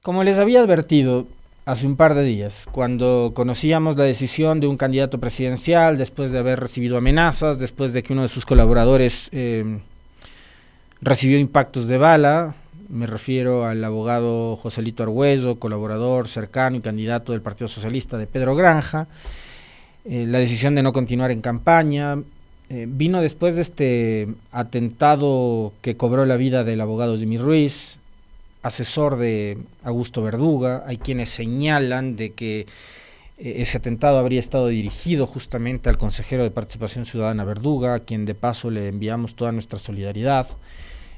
Como les había advertido hace un par de días, cuando conocíamos la decisión de un candidato presidencial, después de haber recibido amenazas, después de que uno de sus colaboradores recibió impactos de bala, me refiero al abogado Joselito Argüello, colaborador cercano y candidato del Partido Socialista de Pedro Granja, la decisión de no continuar en campaña, vino después de este atentado que cobró la vida del abogado Jimmy Ruiz, asesor de Augusto Verduga. Hay quienes señalan de que ese atentado habría estado dirigido justamente al consejero de Participación Ciudadana Verduga, a quien de paso le enviamos toda nuestra solidaridad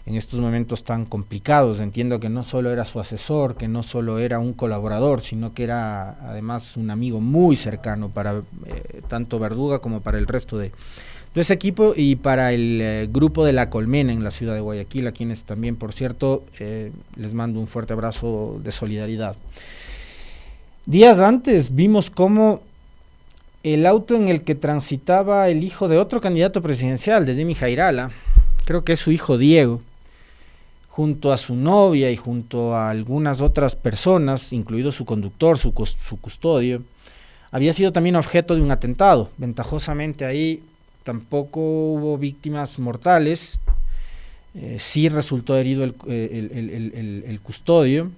en estos momentos tan complicados. Entiendo que no solo era su asesor, que no solo era un colaborador, sino que era además un amigo muy cercano para tanto Verduga como para el resto de ese equipo y para el grupo de La Colmena en la ciudad de Guayaquil, a quienes también, por cierto, les mando un fuerte abrazo de solidaridad. Días antes vimos cómo el auto en el que transitaba el hijo de otro candidato presidencial, de Jimmy Jairala, creo que es su hijo Diego, junto a su novia y junto a algunas otras personas, incluido su conductor, su custodio, había sido también objeto de un atentado. Ventajosamente ahí tampoco hubo víctimas mortales, sí resultó herido el custodio,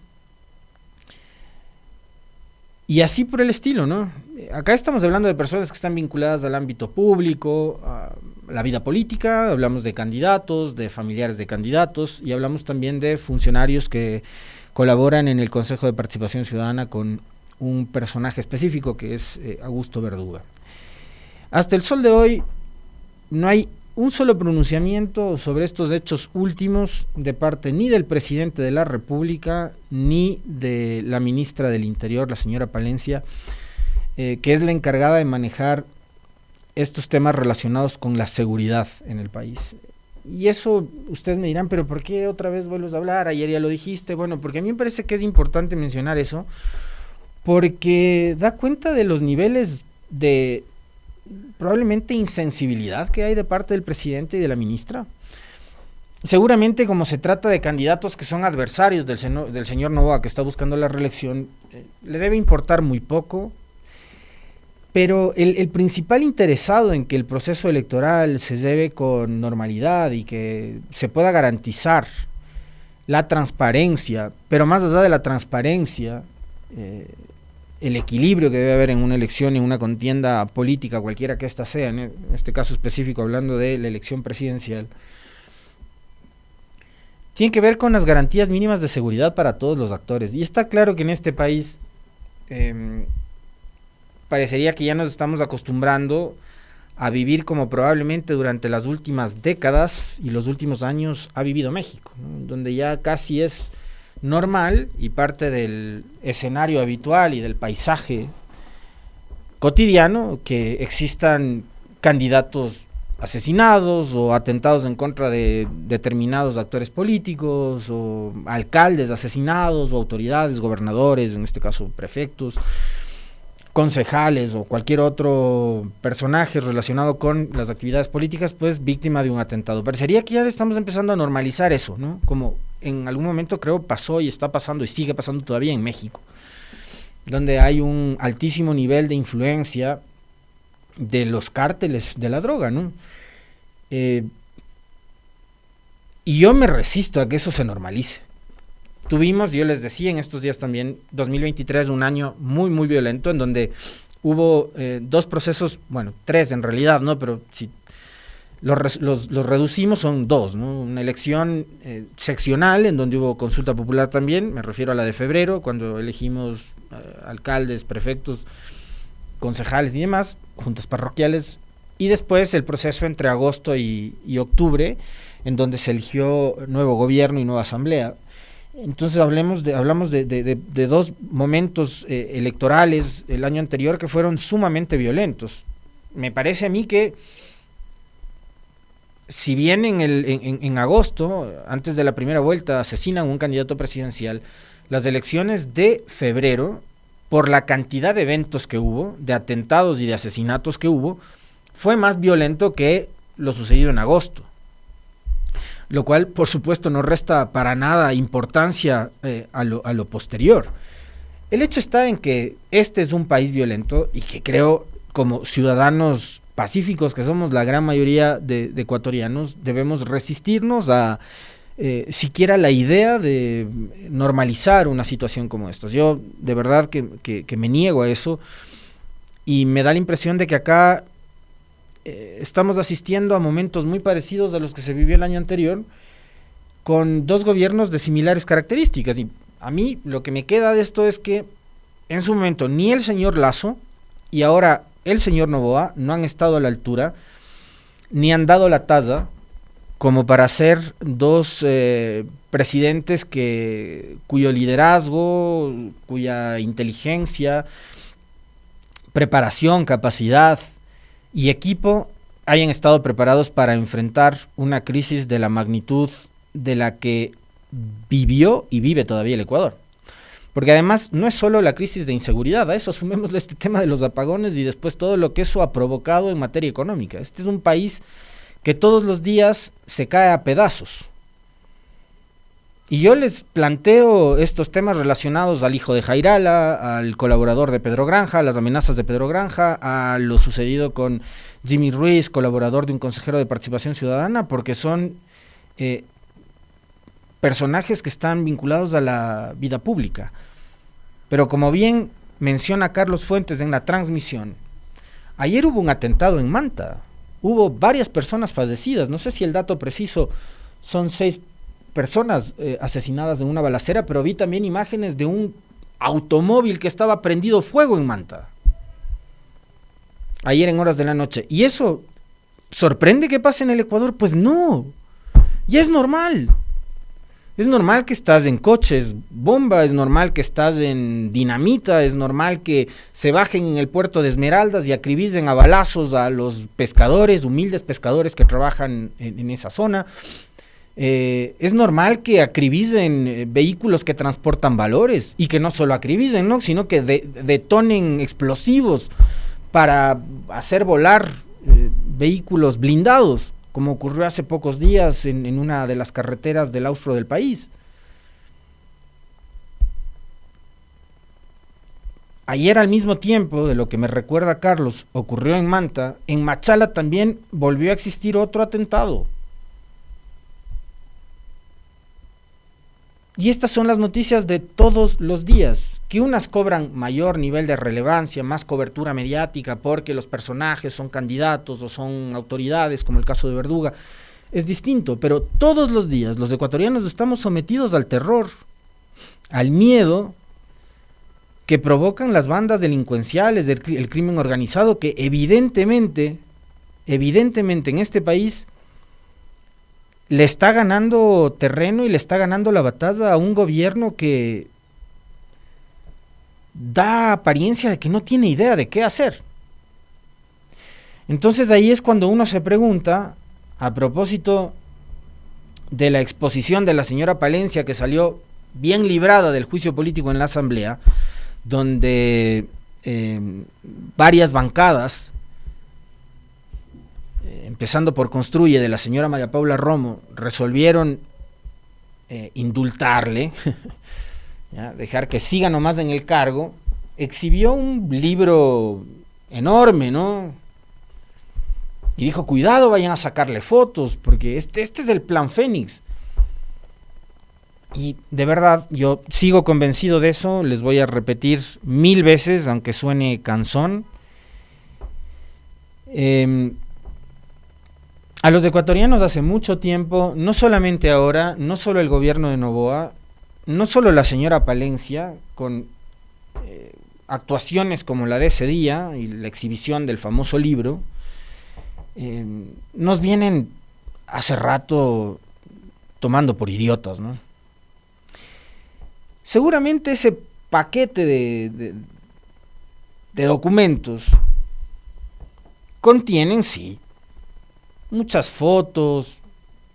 y así por el estilo, ¿no? Acá estamos hablando de personas que están vinculadas al ámbito público, a la vida política, hablamos de candidatos, de familiares de candidatos, y hablamos también de funcionarios que colaboran en el Consejo de Participación Ciudadana con un personaje específico que es Augusto Verduga. Hasta el sol de hoy no hay un solo pronunciamiento sobre estos hechos últimos de parte ni del presidente de la República ni de la ministra del Interior, la señora Palencia, que es la encargada de manejar estos temas relacionados con la seguridad en el país. Y eso ustedes me dirán, pero ¿por qué otra vez vuelves a hablar? Ayer ya lo dijiste. Bueno, porque a mí me parece que es importante mencionar eso, porque da cuenta de los niveles de probablemente insensibilidad que hay de parte del presidente y de la ministra. Seguramente, como se trata de candidatos que son adversarios del señor Noboa, que está buscando la reelección, le debe importar muy poco, pero el principal interesado en que el proceso electoral se lleve con normalidad y que se pueda garantizar la transparencia, pero más allá de la transparencia, el equilibrio que debe haber en una elección, en una contienda política, cualquiera que ésta sea, en este caso específico hablando de la elección presidencial, tiene que ver con las garantías mínimas de seguridad para todos los actores. Y está claro que en este país parecería que ya nos estamos acostumbrando a vivir como probablemente durante las últimas décadas y los últimos años ha vivido México, ¿no? Donde ya casi es normal y parte del escenario habitual y del paisaje cotidiano que existan candidatos asesinados o atentados en contra de determinados actores políticos o alcaldes asesinados o autoridades, gobernadores, en este caso prefectos, concejales o cualquier otro personaje relacionado con las actividades políticas, pues víctima de un atentado. Parecería que ya estamos empezando a normalizar eso, ¿no? Como en algún momento creo pasó y está pasando y sigue pasando todavía en México, donde hay un altísimo nivel de influencia de los cárteles de la droga, ¿no? Y yo me resisto a que eso se normalice. Tuvimos, yo les decía en estos días también, 2023, un año muy, muy violento, en donde hubo dos procesos, bueno, tres en realidad, ¿no? Pero si los reducimos, son dos, ¿no? Una elección seccional, en donde hubo consulta popular también, me refiero a la de febrero, cuando elegimos alcaldes, prefectos, concejales y demás, juntas parroquiales, y después el proceso entre agosto y octubre, en donde se eligió nuevo gobierno y nueva asamblea. Entonces hablamos de dos momentos electorales el año anterior que fueron sumamente violentos. Me parece a mí que si bien en agosto, antes de la primera vuelta, asesinan a un candidato presidencial, las elecciones de febrero, por la cantidad de eventos que hubo, de atentados y de asesinatos que hubo, fue más violento que lo sucedido en agosto. lo cual por supuesto no resta para nada importancia a lo posterior. El hecho está en que este es un país violento y que creo, como ciudadanos pacíficos que somos la gran mayoría de ecuatorianos, debemos resistirnos a siquiera la idea de normalizar una situación como esta. Yo de verdad que me niego a eso y me da la impresión de que acá estamos asistiendo a momentos muy parecidos a los que se vivió el año anterior, con dos gobiernos de similares características. Y a mí lo que me queda de esto es que en su momento ni el señor Lasso y ahora el señor Noboa no han estado a la altura, ni han dado la talla como para ser dos presidentes cuyo liderazgo, cuya inteligencia, preparación, capacidad y equipo hayan estado preparados para enfrentar una crisis de la magnitud de la que vivió y vive todavía el Ecuador. Porque además no es solo la crisis de inseguridad, a eso sumémosle este tema de los apagones y después todo lo que eso ha provocado en materia económica. Este es un país que todos los días se cae a pedazos. Y yo les planteo estos temas relacionados al hijo de Jairala, al colaborador de Pedro Granja, a las amenazas de Pedro Granja, a lo sucedido con Jimmy Ruiz, colaborador de un consejero de Participación Ciudadana, porque son personajes que están vinculados a la vida pública. Pero como bien menciona Carlos Fuentes en la transmisión, ayer hubo un atentado en Manta, hubo varias personas fallecidas, no sé si el dato preciso son 6 personas asesinadas en una balacera, pero vi también imágenes de un automóvil que estaba prendido fuego en Manta, ayer en horas de la noche. ¿Y eso sorprende que pase en el Ecuador? Pues no, ya es normal. Es normal que estás en coches bomba, es normal que estás en dinamita, es normal que se bajen en el puerto de Esmeraldas y acribicen a balazos a los pescadores, humildes pescadores que trabajan en esa zona. Es normal que acribicen vehículos que transportan valores y que no solo acribicen, ¿no?, sino que detonen explosivos para hacer volar vehículos blindados, como ocurrió hace pocos días en una de las carreteras del austro del país. Ayer, al mismo tiempo de lo que me recuerda Carlos, ocurrió en Manta, en Machala también volvió a existir otro atentado. Y estas son las noticias de todos los días, que unas cobran mayor nivel de relevancia, más cobertura mediática, porque los personajes son candidatos o son autoridades, como el caso de Verduga, es distinto, pero todos los días los ecuatorianos estamos sometidos al terror, al miedo que provocan las bandas delincuenciales, el crimen organizado, que evidentemente en este país le está ganando terreno y le está ganando la batalla a un gobierno que da apariencia de que no tiene idea de qué hacer. Entonces ahí es cuando uno se pregunta, a propósito de la exposición de la señora Palencia, que salió bien librada del juicio político en la Asamblea, donde varias bancadas, empezando por Construye, de la señora María Paula Romo, resolvieron indultarle, ¿ya?, dejar que siga nomás en el cargo, exhibió un libro enorme, ¿no? Y dijo, cuidado, vayan a sacarle fotos, porque este es el plan Fénix. Y de verdad, yo sigo convencido de eso, les voy a repetir 1000 veces, aunque suene cansón. A los ecuatorianos hace mucho tiempo, no solamente ahora, no solo el gobierno de Noboa, no solo la señora Palencia, con actuaciones como la de ese día y la exhibición del famoso libro, nos vienen hace rato tomando por idiotas, ¿no? Seguramente ese paquete de documentos contienen, sí, muchas fotos,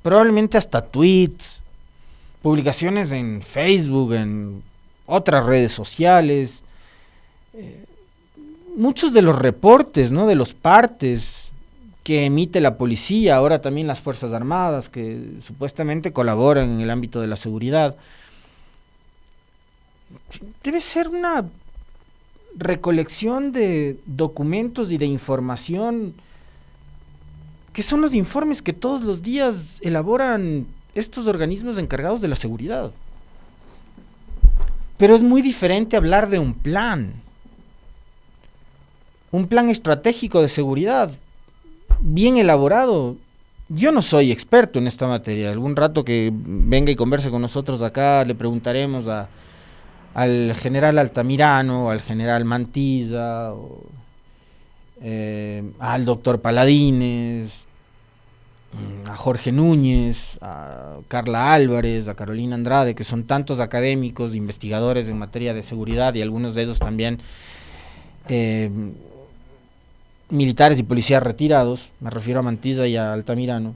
probablemente hasta tweets, publicaciones en Facebook, en otras redes sociales, muchos de los reportes, ¿no?, de los partes que emite la policía, ahora también las Fuerzas Armadas, que supuestamente colaboran en el ámbito de la seguridad. Debe ser una recolección de documentos y de información, que son los informes que todos los días elaboran estos organismos encargados de la seguridad. Pero es muy diferente hablar de un plan estratégico de seguridad, bien elaborado. Yo no soy experto en esta materia. Algún rato que venga y converse con nosotros acá, le preguntaremos al general Altamirano, al general Mantilla, al doctor Paladines, a Jorge Núñez, a Carla Álvarez, a Carolina Andrade, que son tantos académicos, investigadores en materia de seguridad, y algunos de ellos también militares y policías retirados. Me refiero a Mantilla y a Altamirano,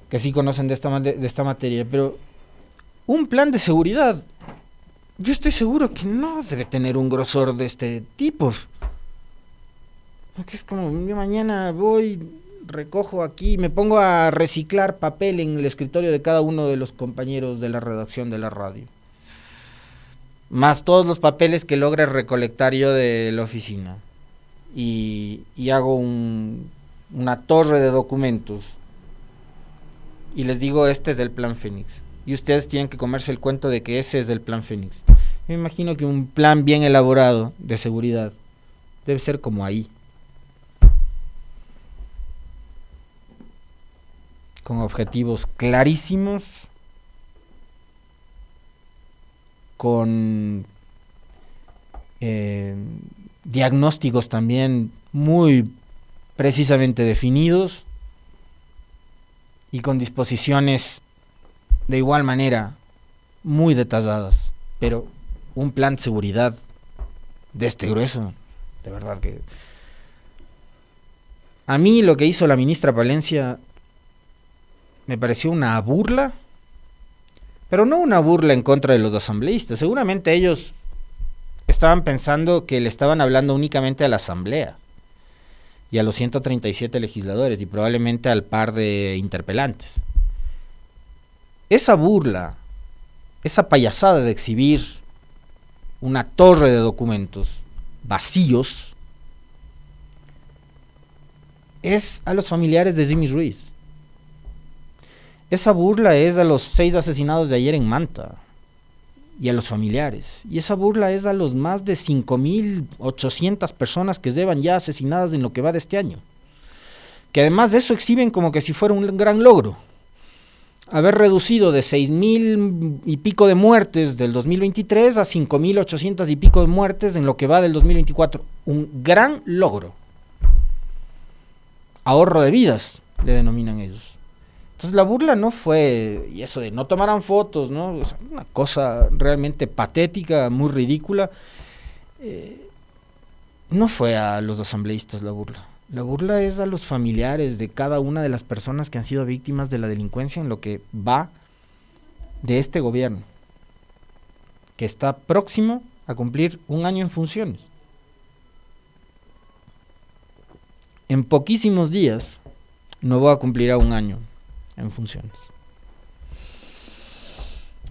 que sí conocen de esta materia. Pero un plan de seguridad, yo estoy seguro que no debe tener un grosor de este tipo. Porque es como, yo mañana voy, recojo aquí, me pongo a reciclar papel en el escritorio de cada uno de los compañeros de la redacción de la radio, más todos los papeles que logre recolectar yo de la oficina, y hago una torre de documentos y les digo, este es el plan Fénix, y ustedes tienen que comerse el cuento de que ese es el plan Fénix. Me imagino que un plan bien elaborado de seguridad debe ser como ahí, con objetivos clarísimos, con diagnósticos también muy precisamente definidos, y con disposiciones de igual manera muy detalladas. Pero un plan de seguridad de este grueso, de verdad que a mí lo que hizo la ministra Palencia me pareció una burla, pero no una burla en contra de los asambleístas. Seguramente ellos estaban pensando que le estaban hablando únicamente a la asamblea y a los 137 legisladores, y probablemente al par de interpelantes. Esa burla, esa payasada de exhibir una torre de documentos vacíos, es a los familiares de Jimmy Ruiz. Esa burla es a los 6 asesinados de ayer en Manta y a los familiares. Y esa burla es a los más de 5.800 personas que llevan ya asesinadas en lo que va de este año. Que además de eso exhiben como que si fuera un gran logro haber reducido de 6.000 y pico de muertes del 2023 a 5.800 y pico de muertes en lo que va del 2024. Un gran logro. Ahorro de vidas, le denominan ellos. Entonces la burla no fue, y eso de no tomaran fotos, ¿no? O sea, una cosa realmente patética, muy ridícula. No fue a los asambleístas la burla. La burla es a los familiares de cada una de las personas que han sido víctimas de la delincuencia en lo que va de este gobierno, que está próximo a cumplir un año en funciones. En poquísimos días Novoa cumplirá un año en funciones.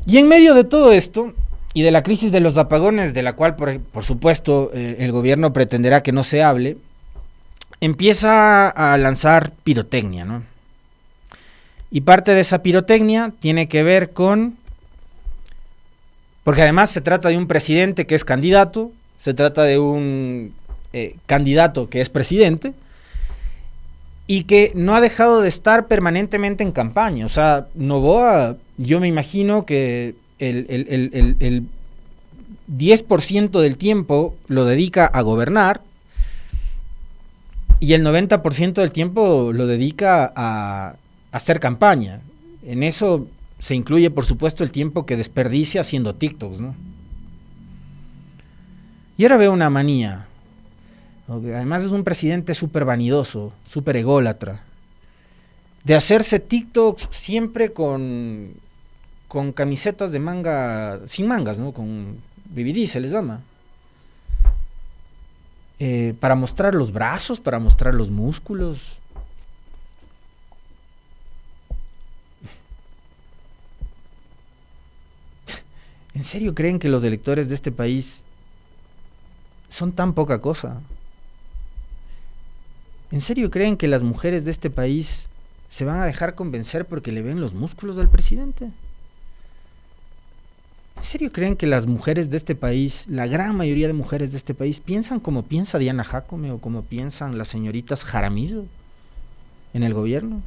Y en medio de todo esto y de la crisis de los apagones, de la cual por supuesto el gobierno pretenderá que no se hable, empieza a lanzar pirotecnia, ¿no? Y parte de esa pirotecnia tiene que ver con, porque además se trata de un presidente que es candidato, se trata de un candidato que es presidente, y que no ha dejado de estar permanentemente en campaña. O sea, Novoa, yo me imagino que el 10% del tiempo lo dedica a gobernar y el 90% del tiempo lo dedica a hacer campaña. En eso se incluye, por supuesto, el tiempo que desperdicia haciendo TikToks, ¿no? Y ahora veo una manía. Además es un presidente súper vanidoso, súper ególatra, de hacerse TikToks siempre con camisetas de manga, sin mangas, ¿no? Con BBD se les llama. Para mostrar los brazos, para mostrar los músculos. ¿En serio creen que los electores de este país son tan poca cosa? ¿En serio creen que las mujeres de este país se van a dejar convencer porque le ven los músculos al presidente? ¿En serio creen que las mujeres de este país, la gran mayoría de mujeres de este país, piensan como piensa Diana Jacome o como piensan las señoritas Jaramillo en el gobierno?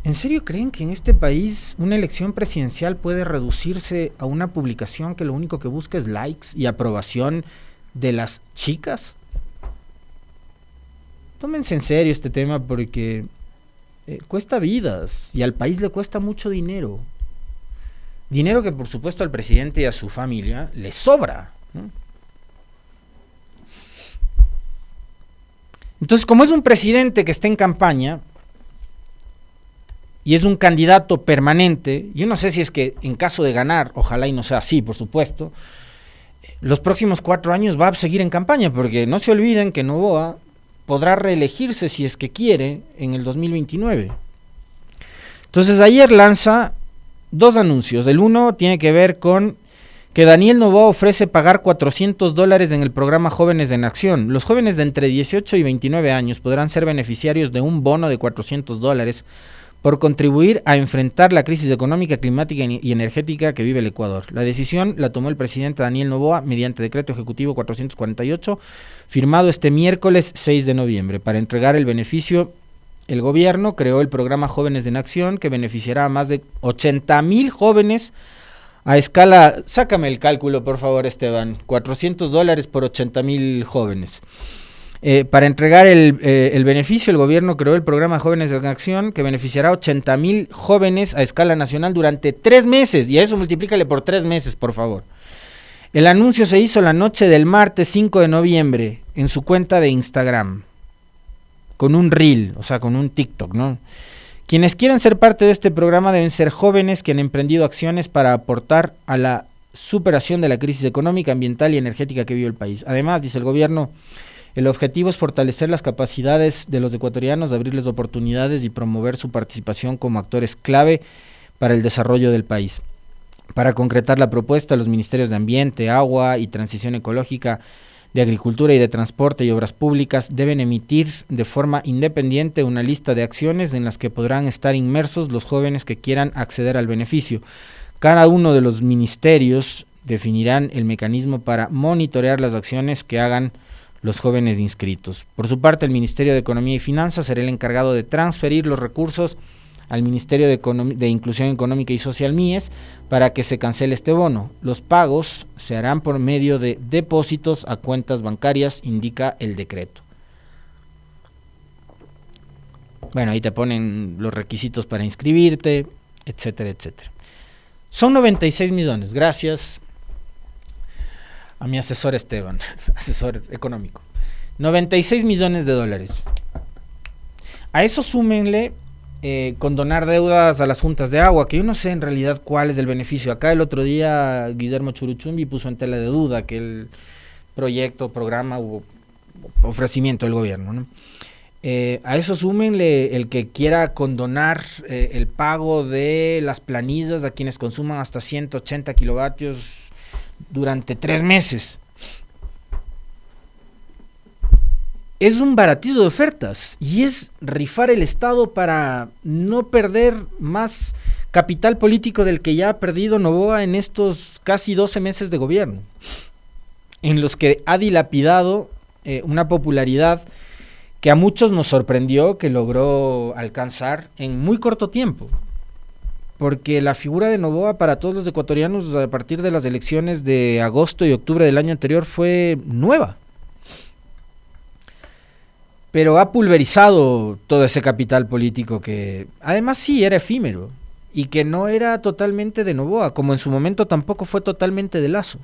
¿En serio creen que en este país una elección presidencial puede reducirse a una publicación que lo único que busca es likes y aprobación de las chicas? Tómense en serio este tema porque cuesta vidas y al país le cuesta mucho dinero. Dinero que por supuesto al presidente y a su familia le sobra, ¿no? Entonces, como es un presidente que está en campaña y es un candidato permanente, yo no sé si es que en caso de ganar, ojalá y no sea así, por supuesto, los próximos 4 años va a seguir en campaña, porque no se olviden que Noboa podrá reelegirse si es que quiere en el 2029. Entonces ayer lanza 2 anuncios. El uno tiene que ver con que Daniel Noboa ofrece pagar $400 en el programa Jóvenes en Acción. Los jóvenes de entre 18 y 29 años podrán ser beneficiarios de un bono de $400 por contribuir a enfrentar la crisis económica, climática y energética que vive el Ecuador. La decisión la tomó el presidente Daniel Noboa mediante decreto ejecutivo 448, firmado este miércoles 6 de noviembre. Para entregar el beneficio, el gobierno creó el programa Jóvenes en Acción, que beneficiará a más de 80,000 jóvenes a escala. Sácame el cálculo, por favor, Esteban. $400 por 80,000 jóvenes. Para entregar el beneficio, el gobierno creó el programa Jóvenes en Acción, que beneficiará a 80,000 jóvenes a escala nacional durante 3 meses. Y a eso multiplícale por 3 meses, por favor. El anuncio se hizo la noche del martes 5 de noviembre en su cuenta de Instagram, con un reel, o sea, con un TikTok, ¿no? Quienes quieran ser parte de este programa deben ser jóvenes que han emprendido acciones para aportar a la superación de la crisis económica, ambiental y energética que vive el país. Además, dice el gobierno, el objetivo es fortalecer las capacidades de los ecuatorianos, abrirles oportunidades y promover su participación como actores clave para el desarrollo del país. Para concretar la propuesta, los ministerios de Ambiente, Agua y Transición Ecológica, de Agricultura y de Transporte y Obras Públicas deben emitir de forma independiente una lista de acciones en las que podrán estar inmersos los jóvenes que quieran acceder al beneficio. Cada uno de los ministerios definirán el mecanismo para monitorear las acciones que hagan los jóvenes inscritos. Por su parte, el Ministerio de Economía y Finanzas será el encargado de transferir los recursos al Ministerio de Inclusión Económica y Social MIES para que se cancele este bono. Los pagos se harán por medio de depósitos a cuentas bancarias, indica el decreto. Bueno, ahí te ponen los requisitos para inscribirte, etcétera, etcétera. Son 96 millones, gracias a mi asesor Esteban, asesor económico. 96 millones de dólares. A eso súmenle condonar deudas a las juntas de agua, que yo no sé en realidad cuál es el beneficio. Acá el otro día Guillermo Churuchumbi puso en tela de duda que el proyecto, programa u ofrecimiento del gobierno, ¿no? A eso súmenle el que quiera condonar el pago de las planillas a quienes consuman hasta 180 kilovatios durante 3 meses. Es un baratillo de ofertas y es rifar el Estado para no perder más capital político del que ya ha perdido Noboa en estos casi 12 meses de gobierno, en los que ha dilapidado una popularidad que a muchos nos sorprendió que logró alcanzar en muy corto tiempo, porque la figura de Noboa para todos los ecuatorianos a partir de las elecciones de agosto y octubre del año anterior fue nueva. Pero ha pulverizado todo ese capital político que además sí era efímero y que no era totalmente de Noboa, como en su momento tampoco fue totalmente de Lasso.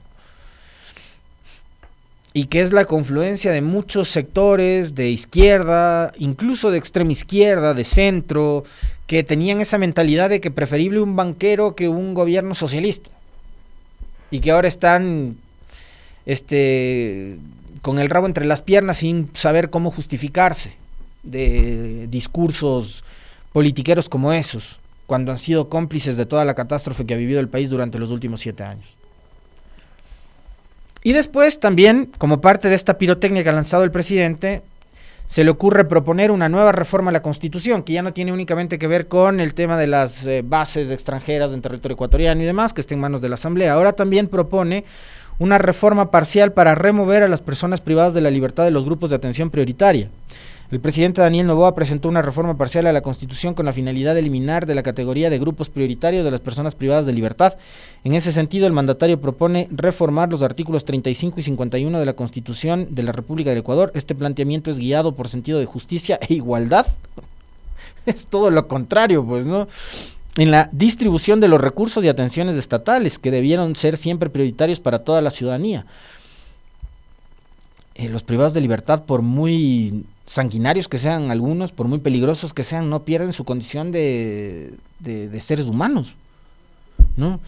Y que es la confluencia de muchos sectores de izquierda, incluso de extrema izquierda, de centro, que tenían esa mentalidad de que preferible un banquero que un gobierno socialista. Y que ahora están con el rabo entre las piernas sin saber cómo justificarse de discursos politiqueros como esos. cuando han sido cómplices de toda la catástrofe que ha vivido el país durante los últimos 7 años. Y después también, como parte de esta pirotecnia que ha lanzado el presidente, se le ocurre proponer una nueva reforma a la Constitución, que ya no tiene únicamente que ver con el tema de las bases extranjeras en territorio ecuatoriano y demás, que esté en manos de la Asamblea. Ahora también propone una reforma parcial para remover a las personas privadas de la libertad de los grupos de atención prioritaria. El presidente Daniel Noboa presentó una reforma parcial a la Constitución con la finalidad de eliminar de la categoría de grupos prioritarios de las personas privadas de libertad. En ese sentido, el mandatario propone reformar los artículos 35 y 51 de la Constitución de la República del Ecuador. Este planteamiento es guiado por sentido de justicia e igualdad. Es todo lo contrario, pues, ¿no? En la distribución de los recursos y atenciones estatales, que debieron ser siempre prioritarios para toda la ciudadanía. Los privados de libertad, por muy sanguinarios que sean algunos, por muy peligrosos que sean, no pierden su condición de seres humanos, ¿no?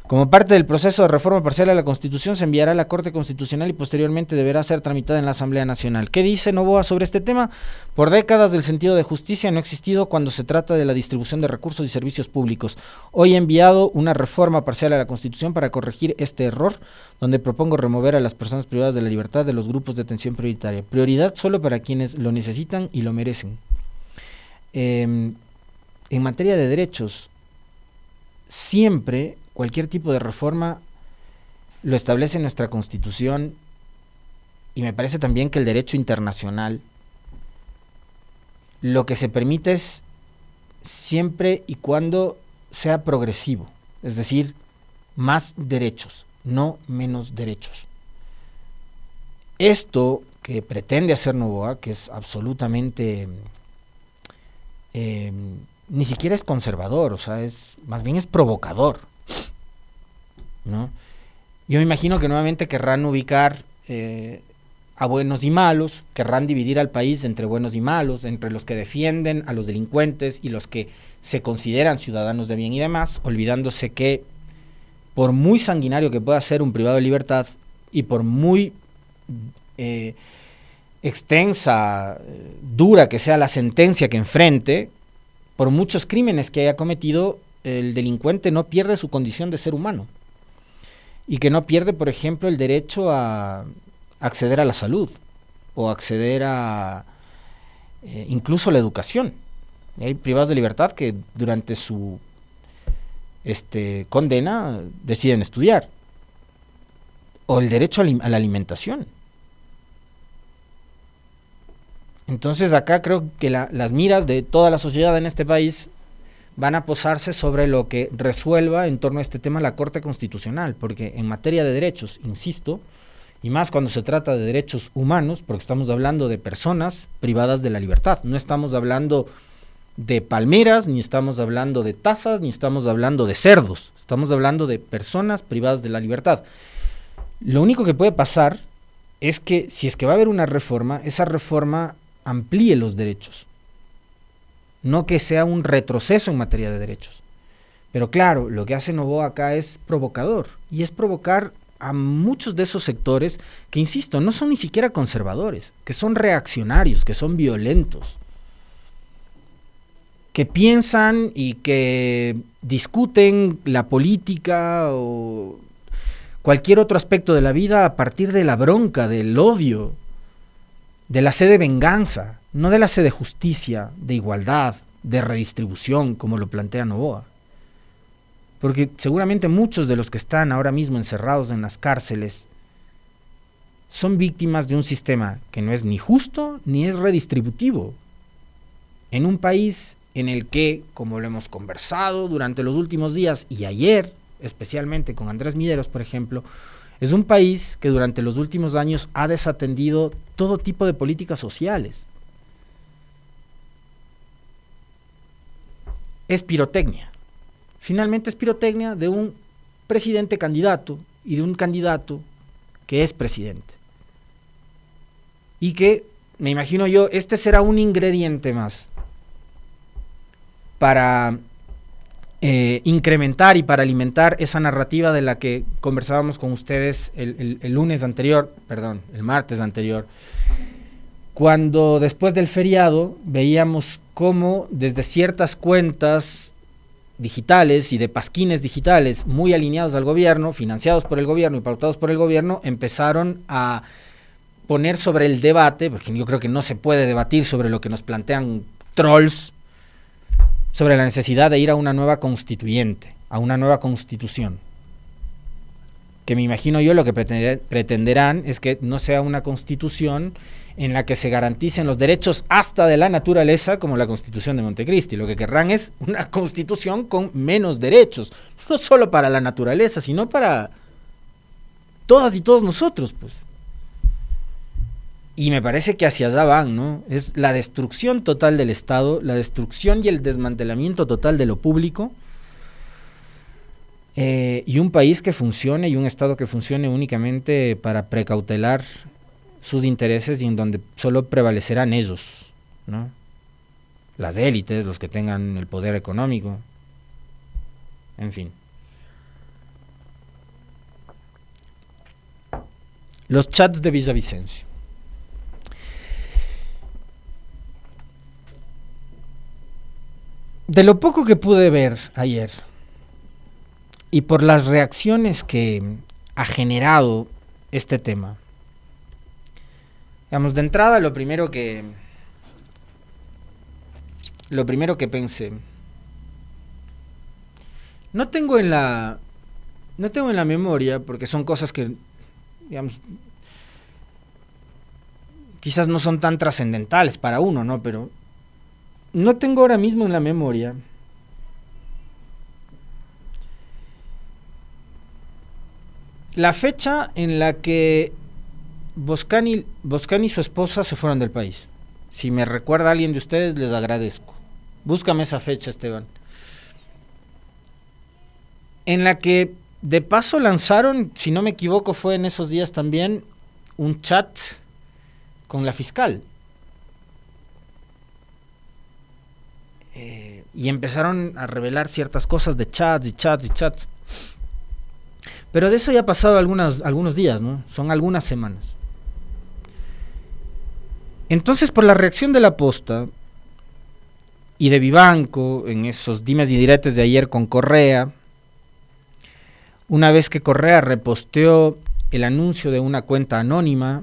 Como parte del proceso de reforma parcial a la Constitución, se enviará a la Corte Constitucional y posteriormente deberá ser tramitada en la Asamblea Nacional. ¿Qué dice Noboa sobre este tema? Por décadas el sentido de justicia no ha existido cuando se trata de la distribución de recursos y servicios públicos. Hoy he enviado una reforma parcial a la Constitución para corregir este error, donde propongo remover a las personas privadas de la libertad de los grupos de atención prioritaria. Prioridad solo para quienes lo necesitan y lo merecen. En materia de derechos, siempre cualquier tipo de reforma lo establece nuestra Constitución, y me parece también que el derecho internacional lo que se permite es siempre y cuando sea progresivo, es decir, más derechos, no menos derechos. Esto que pretende hacer Noboa, que es absolutamente ni siquiera es conservador, o sea, más bien es provocador, ¿no? Yo me imagino que nuevamente querrán ubicar a buenos y malos, querrán dividir al país entre buenos y malos, entre los que defienden a los delincuentes y los que se consideran ciudadanos de bien y demás, olvidándose que por muy sanguinario que pueda ser un privado de libertad y por muy extensa, dura que sea la sentencia que enfrente, por muchos crímenes que haya cometido, el delincuente no pierde su condición de ser humano. Y que no pierde, por ejemplo, el derecho a acceder a la salud o acceder a incluso la educación. Y hay privados de libertad que durante su condena deciden estudiar. O el derecho a la alimentación. Entonces acá creo que las miras de toda la sociedad en este país van a posarse sobre lo que resuelva en torno a este tema la Corte Constitucional, porque en materia de derechos, insisto, y más cuando se trata de derechos humanos, porque estamos hablando de personas privadas de la libertad, no estamos hablando de palmeras, ni estamos hablando de tazas, ni estamos hablando de cerdos, estamos hablando de personas privadas de la libertad. Lo único que puede pasar es que si es que va a haber una reforma, esa reforma amplíe los derechos, no que sea un retroceso en materia de derechos. Pero claro, lo que hace Noboa acá es provocador, y es provocar a muchos de esos sectores que, insisto, no son ni siquiera conservadores, que son reaccionarios, que son violentos, que piensan y que discuten la política o cualquier otro aspecto de la vida a partir de la bronca, del odio, de la sed de venganza, no de la sed de justicia, de igualdad, de redistribución, como lo plantea Noboa. Porque seguramente muchos de los que están ahora mismo encerrados en las cárceles son víctimas de un sistema que no es ni justo ni es redistributivo. En un país en el que, como lo hemos conversado durante los últimos días y ayer, especialmente con Andrés Mideros, por ejemplo, es un país que durante los últimos años ha desatendido todo tipo de políticas sociales. Es pirotecnia. Finalmente es pirotecnia de un presidente candidato y de un candidato que es presidente. Y que, me imagino yo, este será un ingrediente más para incrementar y para alimentar esa narrativa de la que conversábamos con ustedes el martes anterior, cuando después del feriado veíamos cómo desde ciertas cuentas digitales y de pasquines digitales muy alineados al gobierno, financiados por el gobierno y pautados por el gobierno, empezaron a poner sobre el debate, porque yo creo que no se puede debatir sobre lo que nos plantean trolls, sobre la necesidad de ir a una nueva constituyente, a una nueva constitución. Que me imagino yo lo que pretenderán es que no sea una constitución en la que se garanticen los derechos hasta de la naturaleza, como la Constitución de Montecristi. Lo que querrán es una constitución con menos derechos, no solo para la naturaleza, sino para todas y todos nosotros, pues. Y me parece que hacia allá van, ¿no? Es la destrucción total del Estado, la destrucción y el desmantelamiento total de lo público, y un país que funcione y un Estado que funcione únicamente para precautelar sus intereses y en donde solo prevalecerán ellos, ¿no? Las élites, los que tengan el poder económico, en fin. Los chats de Villavicencio. De lo poco que pude ver ayer y por las reacciones que ha generado este tema, digamos, de entrada lo primero que pensé, no tengo en la memoria, porque son cosas que, digamos, quizás no son tan trascendentales para uno, ¿no? Pero no tengo ahora mismo en la memoria la fecha en la que Boscán y su esposa se fueron del país. Si me recuerda a alguien de ustedes, les agradezco. Búscame esa fecha, Esteban. En la que de paso lanzaron, si no me equivoco, fue en esos días también, un chat con la fiscal. Y empezaron a revelar ciertas cosas de chats. Pero de eso ya ha pasado algunos días, ¿no? Son algunas semanas. Entonces, por la reacción de la Posta y de Vivanco en esos dimes y diretes de ayer con Correa, una vez que Correa reposteó el anuncio de una cuenta anónima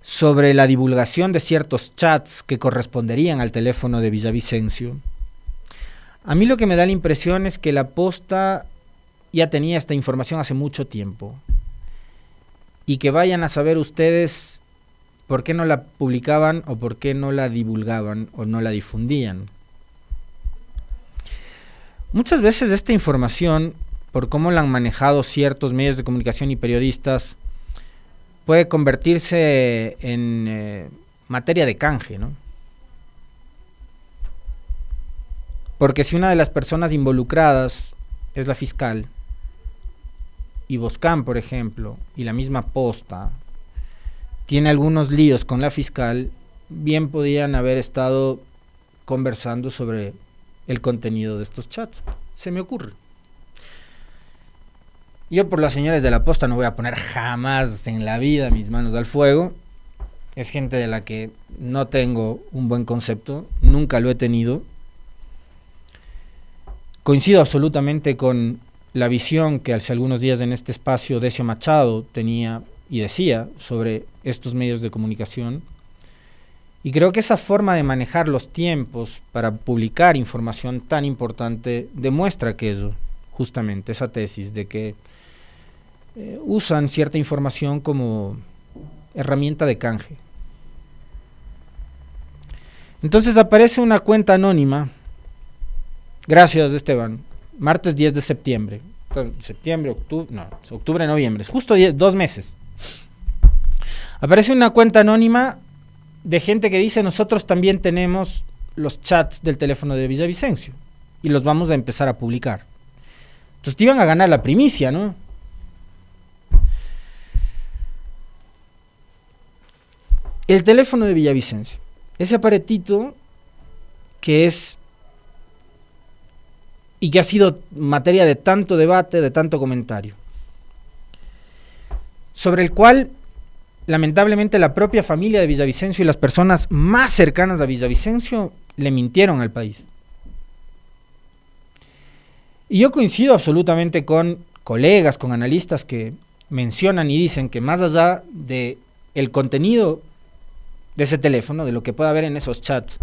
sobre la divulgación de ciertos chats que corresponderían al teléfono de Villavicencio, a mí lo que me da la impresión es que la Posta ya tenía esta información hace mucho tiempo, y que vayan a saber ustedes por qué no la publicaban o por qué no la divulgaban o no la difundían. Muchas veces esta información, por cómo la han manejado ciertos medios de comunicación y periodistas, puede convertirse en materia de canje, ¿no? Porque si una de las personas involucradas es la fiscal, y Boscán, por ejemplo, y la misma Posta, tiene algunos líos con la fiscal, bien podían haber estado conversando sobre el contenido de estos chats. Se me ocurre. Yo por las señores de la Posta no voy a poner jamás en la vida mis manos al fuego. Es gente de la que no tengo un buen concepto, nunca lo he tenido. Coincido absolutamente con la visión que hace algunos días en este espacio Decio Machado tenía y decía sobre estos medios de comunicación. Y creo que esa forma de manejar los tiempos para publicar información tan importante demuestra aquello, justamente, esa tesis de que usan cierta información como herramienta de canje. Entonces aparece una cuenta anónima. Gracias, Esteban. Martes 10 de septiembre. Octubre, noviembre. Es justo 2 meses. Aparece una cuenta anónima de gente que dice: nosotros también tenemos los chats del teléfono de Villavicencio y los vamos a empezar a publicar. Entonces te iban a ganar la primicia, ¿no? El teléfono de Villavicencio. Ese aparatito que es y que ha sido materia de tanto debate, de tanto comentario, sobre el cual lamentablemente la propia familia de Villavicencio y las personas más cercanas a Villavicencio le mintieron al país. Y yo coincido absolutamente con colegas, con analistas que mencionan y dicen que más allá de el contenido de ese teléfono, de lo que pueda haber en esos chats,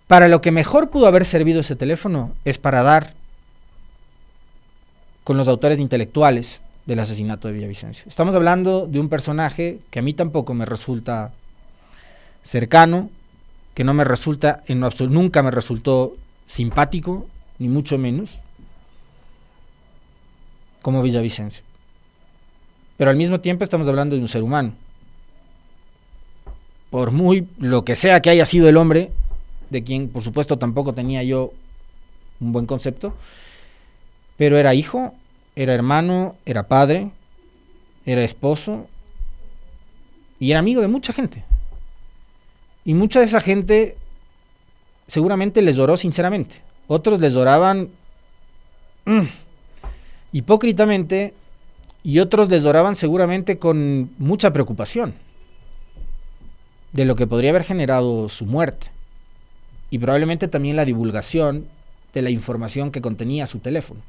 para lo que mejor pudo haber servido ese teléfono es para dar con los autores intelectuales del asesinato de Villavicencio. Estamos hablando de un personaje que a mí tampoco me resulta cercano, que no me resulta, nunca me resultó simpático, ni mucho menos, como Villavicencio. Pero al mismo tiempo estamos hablando de un ser humano. Por muy lo que sea que haya sido el hombre, de quien por supuesto tampoco tenía yo un buen concepto, pero era hijo, era hermano, era padre, era esposo y era amigo de mucha gente. Y mucha de esa gente seguramente les lloró sinceramente. Otros les lloraban hipócritamente y otros les lloraban seguramente con mucha preocupación de lo que podría haber generado su muerte. Y probablemente también la divulgación de la información que contenía su teléfono.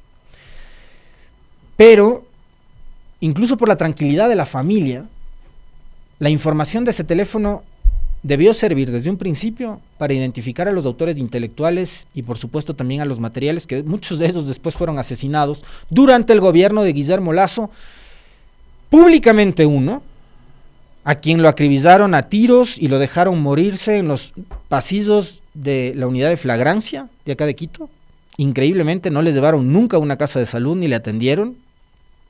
Pero, incluso por la tranquilidad de la familia, la información de ese teléfono debió servir desde un principio para identificar a los autores intelectuales y por supuesto también a los materiales, que muchos de ellos después fueron asesinados durante el gobierno de Guillermo Lasso, públicamente uno, a quien lo acribillaron a tiros y lo dejaron morirse en los pasillos de la unidad de flagrancia de acá de Quito. Increíblemente no les llevaron nunca a una casa de salud ni le atendieron,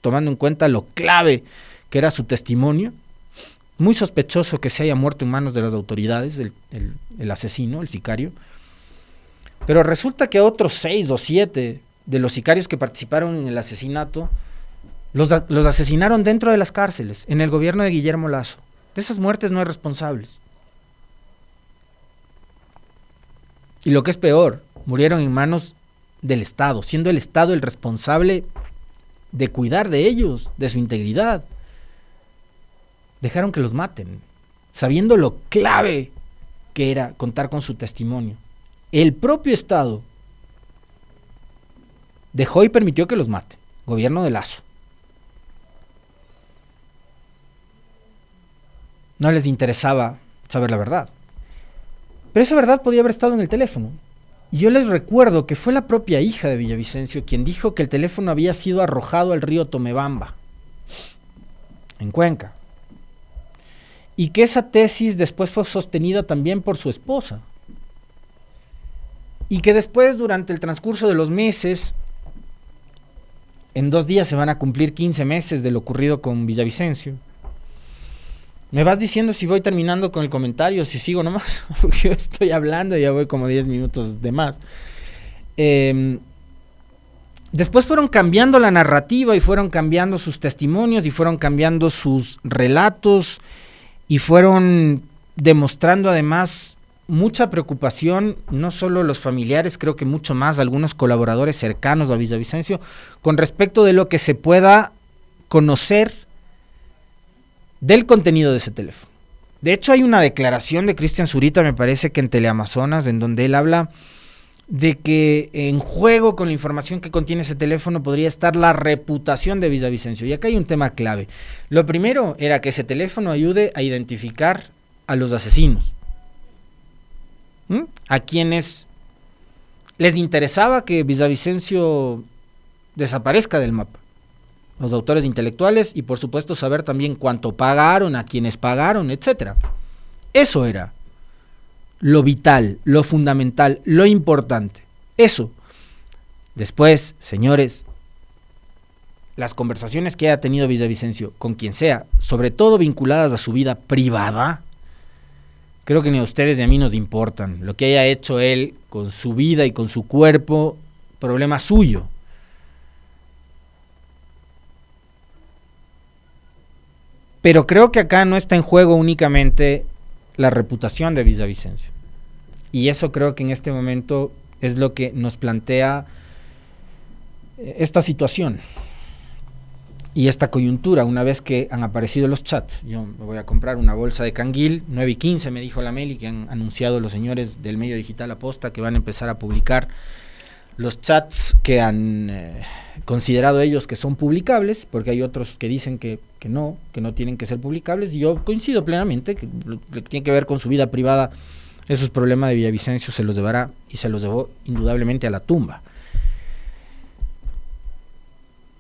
tomando en cuenta lo clave que era su testimonio. Muy sospechoso que se haya muerto en manos de las autoridades, el asesino, el sicario. Pero resulta que a otros 6 o 7 de los sicarios que participaron en el asesinato los asesinaron dentro de las cárceles, en el gobierno de Guillermo Lasso. De esas muertes no hay responsables. Y lo que es peor, murieron en manos del Estado, siendo el Estado el responsable de cuidar de ellos, de su integridad. Dejaron que los maten, sabiendo lo clave que era contar con su testimonio. El propio Estado dejó y permitió que los maten. Gobierno de Lasso. No les interesaba saber la verdad. Pero esa verdad podía haber estado en el teléfono. Y yo les recuerdo que fue la propia hija de Villavicencio quien dijo que el teléfono había sido arrojado al río Tomebamba, en Cuenca. Y que esa tesis después fue sostenida también por su esposa. Y que después, durante el transcurso de los meses, en 2 días se van a cumplir 15 meses de lo ocurrido con Villavicencio. Me vas diciendo si voy terminando con el comentario, si sigo nomás, porque yo estoy hablando y ya voy como 10 minutos de más. Después fueron cambiando la narrativa y fueron cambiando sus testimonios y fueron cambiando sus relatos y fueron demostrando además mucha preocupación, no solo los familiares, creo que mucho más algunos colaboradores cercanos a Villavicencio, con respecto de lo que se pueda conocer del contenido de ese teléfono. De hecho, hay una declaración de Cristian Zurita, me parece que en Teleamazonas, en donde él habla de que en juego con la información que contiene ese teléfono podría estar la reputación de Villavicencio. Y acá hay un tema clave. Lo primero era que ese teléfono ayude a identificar a los asesinos, a quienes les interesaba que Villavicencio desaparezca del mapa. Los autores intelectuales y por supuesto saber también cuánto pagaron, a quienes pagaron, etcétera. Eso era lo vital, lo fundamental, lo importante. Eso. Después, señores, las conversaciones que haya tenido Villavicencio con quien sea, sobre todo vinculadas a su vida privada, creo que ni a ustedes ni a mí nos importan. Lo que haya hecho él con su vida y con su cuerpo, problema suyo. Pero creo que acá no está en juego únicamente la reputación de Villavicencio. Y eso creo que en este momento es lo que nos plantea esta situación y esta coyuntura una vez que han aparecido los chats. Yo me voy a comprar una bolsa de canguil, 9:15 me dijo la Meli, que han anunciado los señores del medio digital Aposta que van a empezar a publicar los chats que han considerado ellos que son publicables, porque hay otros que dicen que no tienen que ser publicables, y yo coincido plenamente que lo que tiene que ver con su vida privada, esos problemas de Villavicencio se los llevará y se los llevó indudablemente a la tumba.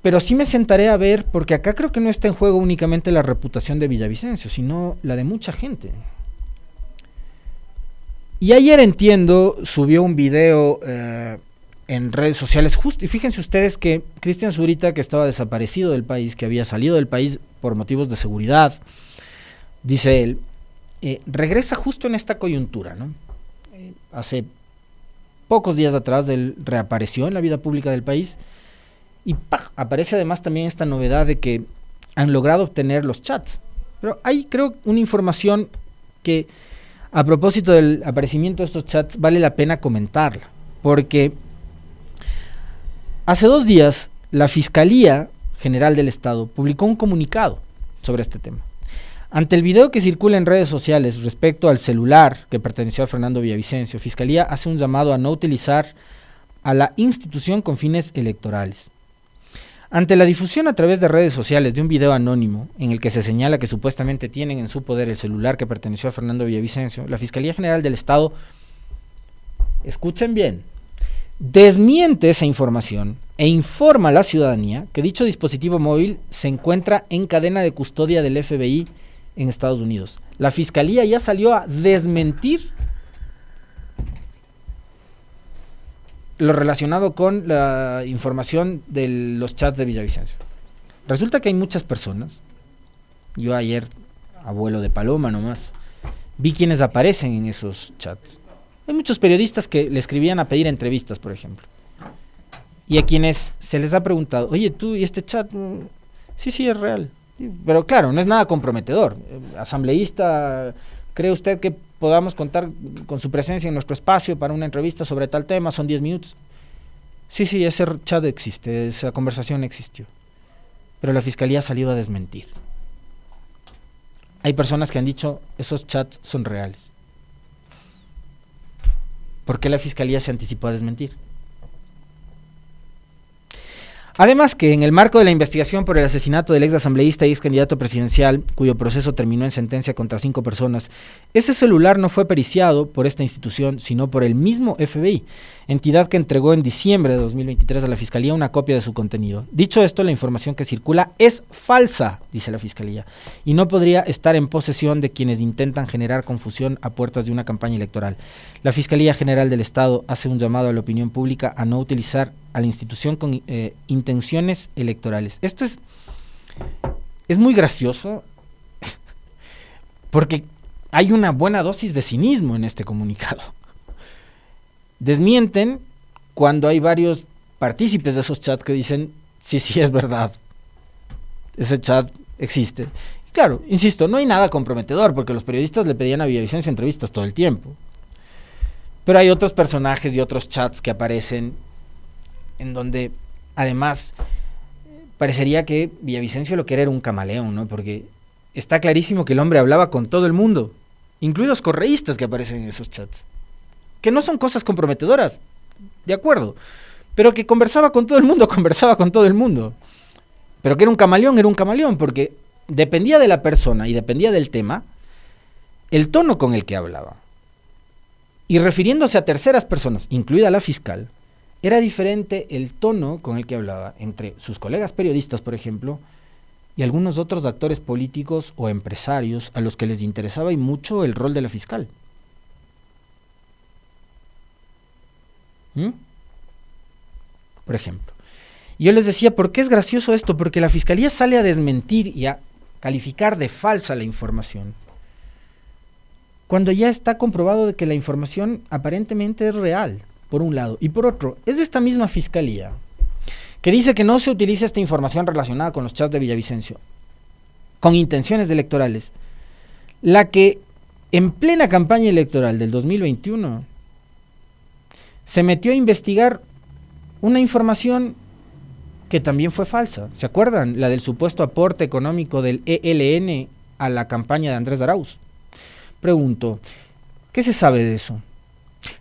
Pero sí me sentaré a ver, porque acá creo que no está en juego únicamente la reputación de Villavicencio, sino la de mucha gente. Y ayer, entiendo, subió un video en redes sociales, justo, y fíjense ustedes que Cristian Zurita, que estaba desaparecido del país, que había salido del país por motivos de seguridad, dice él, regresa justo en esta coyuntura, ¿no? Hace pocos días atrás él reapareció en la vida pública del país, y ¡pah!, aparece además también esta novedad de que han logrado obtener los chats. Pero hay, creo, una información que, a propósito del aparecimiento de estos chats, vale la pena comentarla, porque hace 2 días la Fiscalía General del Estado publicó un comunicado sobre este tema. Ante el video que circula en redes sociales respecto al celular que perteneció a Fernando Villavicencio, Fiscalía hace un llamado a no utilizar a la institución con fines electorales. Ante la difusión a través de redes sociales de un video anónimo en el que se señala que supuestamente tienen en su poder el celular que perteneció a Fernando Villavicencio, la Fiscalía General del Estado, escuchen bien, desmiente esa información e informa a la ciudadanía que dicho dispositivo móvil se encuentra en cadena de custodia del FBI en Estados Unidos. La Fiscalía ya salió a desmentir lo relacionado con la información de los chats de Villavicencio. Resulta que hay muchas personas, yo ayer, abuelo de paloma nomás, vi quienes aparecen en esos chats. Hay muchos periodistas que le escribían a pedir entrevistas, por ejemplo, y a quienes se les ha preguntado, oye, tú, ¿y este chat? Sí, es real. Pero claro, no es nada comprometedor. Asambleísta, ¿cree usted que podamos contar con su presencia en nuestro espacio para una entrevista sobre tal tema? Son 10 minutos. Sí, ese chat existe, esa conversación existió. Pero la Fiscalía ha salido a desmentir. Hay personas que han dicho, esos chats son reales. ¿Por qué la Fiscalía se anticipó a desmentir? Además que en el marco de la investigación por el asesinato del ex asambleísta y ex candidato presidencial, cuyo proceso terminó en sentencia contra 5 personas, ese celular no fue periciado por esta institución, sino por el mismo FBI, entidad que entregó en diciembre de 2023 a la Fiscalía una copia de su contenido. Dicho esto, la información que circula es falsa, dice la Fiscalía, y no podría estar en posesión de quienes intentan generar confusión a puertas de una campaña electoral. La Fiscalía General del Estado hace un llamado a la opinión pública a no utilizar a la institución con intenciones electorales. Esto es muy gracioso porque hay una buena dosis de cinismo en este comunicado. Desmienten cuando hay varios partícipes de esos chats que dicen, sí, es verdad, ese chat existe. Y claro, insisto, no hay nada comprometedor porque los periodistas le pedían a Villavicencio entrevistas todo el tiempo. Pero hay otros personajes y otros chats que aparecen en donde, además, parecería que Villavicencio lo que era un camaleón, ¿no? Porque está clarísimo que el hombre hablaba con todo el mundo, incluidos correístas que aparecen en esos chats. Que no son cosas comprometedoras, de acuerdo, pero que conversaba con todo el mundo. Pero que era un camaleón, porque dependía de la persona y dependía del tema, el tono con el que hablaba. Y refiriéndose a terceras personas, incluida la fiscal, era diferente el tono con el que hablaba entre sus colegas periodistas, por ejemplo, y algunos otros actores políticos o empresarios a los que les interesaba y mucho el rol de la fiscal. Por ejemplo. Yo les decía, ¿por qué es gracioso esto? Porque la Fiscalía sale a desmentir y a calificar de falsa la información, cuando ya está comprobado de que la información aparentemente es real, por un lado. Y por otro, es esta misma Fiscalía que dice que no se utiliza esta información relacionada con los chats de Villavicencio con intenciones electorales, la que en plena campaña electoral del 2021 se metió a investigar una información que también fue falsa. ¿Se acuerdan? La del supuesto aporte económico del ELN a la campaña de Andrés Arauz. Pregunto, ¿qué se sabe de eso?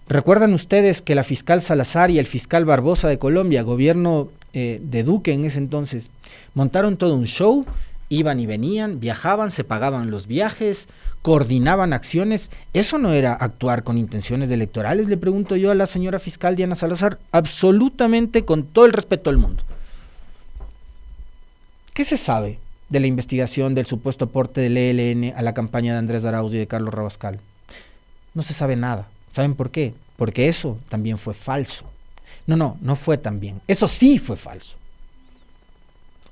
¿Recuerdan ustedes que la fiscal Salazar y el fiscal Barbosa de Colombia, gobierno de Duque en ese entonces, montaron todo un show? Iban y venían, viajaban, se pagaban los viajes, coordinaban acciones. ¿Eso no era actuar con intenciones electorales? Le pregunto yo a la señora fiscal Diana Salazar, absolutamente con todo el respeto del mundo. ¿Qué se sabe de la investigación del supuesto aporte del ELN a la campaña de Andrés Arauz y de Carlos Rabascal? No se sabe nada. ¿Saben por qué? Porque eso también fue falso. No fue tan bien. Eso sí fue falso.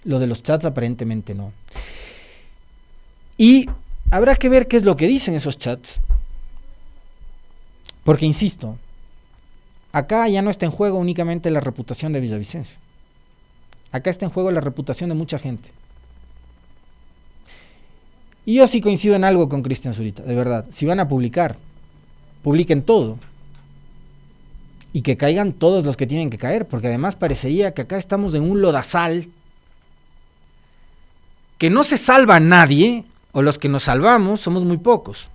Lo de los chats aparentemente no. Y habrá que ver qué es lo que dicen esos chats. Porque, insisto, acá ya no está en juego únicamente la reputación de Villavicencio. Acá está en juego la reputación de mucha gente. Y yo sí coincido en algo con Cristian Zurita, de verdad. Si van a publicar, publiquen todo. Y que caigan todos los que tienen que caer, porque además parecería que acá estamos en un lodazal que no se salva nadie, o los que nos salvamos somos muy pocos.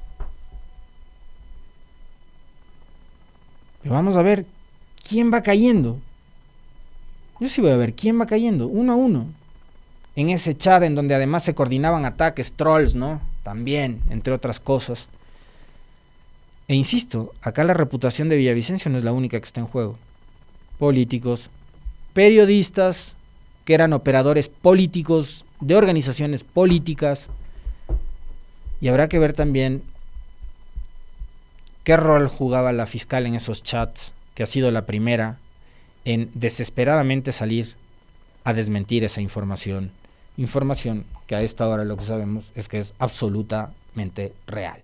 Pero vamos a ver quién va cayendo. Yo sí voy a ver quién va cayendo, uno a uno. En ese chat en donde además se coordinaban ataques, trolls, ¿no? También, entre otras cosas. E insisto, acá la reputación de Villavicencio no es la única que está en juego. Políticos, periodistas, que eran operadores políticos de organizaciones políticas, y habrá que ver también qué rol jugaba la fiscal en esos chats, que ha sido la primera en desesperadamente salir a desmentir esa información que a esta hora lo que sabemos es que es absolutamente real.